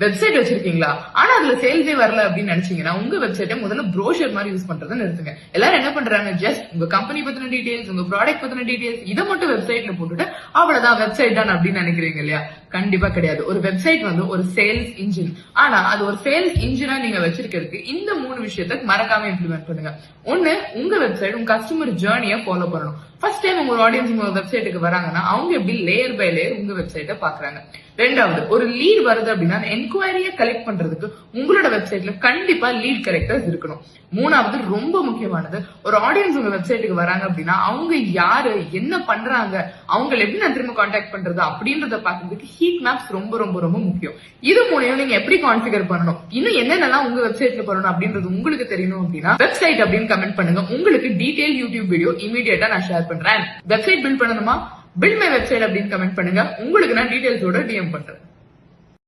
Website வச்சிருக்கீங்களா ஆனா அதுல சேல்ஸே வரல அப்படின்னு நினைச்சீங்கன்னா உங்க வெப்சைட்டை முதல்ல ப்ரோஷர் மாதிரி யூஸ் பண்றதை நிறுத்துங்க. எல்லாரும் என்ன பண்றாங்க, ஜஸ்ட் உங்க கம்பெனி பத்தின டீடைல்ஸ், உங்க ப்ராடக்ட் பத்தின டீடைல்ஸ் இதை மட்டும் வெப்சைட்ல போட்டுட்டு அவ்வளவுதான் வெப்சைட் தான் அப்படின்னு நினைக்கிறீங்க இல்லையா? கண்டிப்பா கிடையாது. ஒரு வெப்சைட் ஒரு சேல்ஸ் இன்ஜின். ஆனா அது ஒரு சேல்ஸ் இன்ஜினா நீங்க வச்சிருக்கிறதுக்கு இந்த 3 விஷயத்தை மறக்காம இம்ப்ளிமெண்ட் பண்ணுங்க. ஒண்ணு, உங்க வெப்சைட் உங்க கஸ்டமர் ஜேர்னியை ஃபாலோ பண்ணணும். ஃபர்ஸ்ட் டைம் உங்க ஆடியன்ஸ் உங்க வெப்சைட்டுக்கு வராங்கன்னா அவங்க எப்படி லேயர் பை லேயர் உங்க வெப்சைட்டை பாக்குறாங்க. ரெண்டாவது, ஒரு லீட் வருது அப்படின்னா என்கொயரியை கலெக்ட் பண்றதுக்கு உங்களோட வெப்சைட்ல கண்டிப்பா லீட் கலெக்டர்ஸ் இருக்கணும். மூணாவது, ரொம்ப முக்கியமானது, ஒரு ஆடியன்ஸ் உங்க வெப்சைட்டுக்கு வராங்க அப்படின்னா அவங்க யாரு, என்ன பண்றாங்க, அவங்களை எப்படி நான் திரும்ப கான்டாக்ட் பண்றது அப்படின்றத பாக்குறதுக்கு ஹீட் மேப்ஸ் ரொம்ப ரொம்ப ரொம்ப முக்கியம். இது மூணையும் நீங்க எப்படி கான்ஃபிகர் பண்ணணும், இன்னும் என்னென்னலாம் உங்க வெப்சைட்ல பண்ணணும் அப்படின்றது உங்களுக்கு தெரியணும் அப்படின்னா வெப்சைட் அப்படின்னு கமெண்ட் பண்ணுங்க. உங்களுக்கு டீடைல் யூடியூப் வீடியோ இமீடியட்டா நான் ஷேர் பண்றேன். வெப்சைட் பில்ட் பண்ணணுமா, பில்ட் மை வெப்சைட் அப்படின்னு கமெண்ட் பண்ணுங்க. உங்களுக்கு நான் டீடைல்ஸோட டிஎம் பண்றேன்.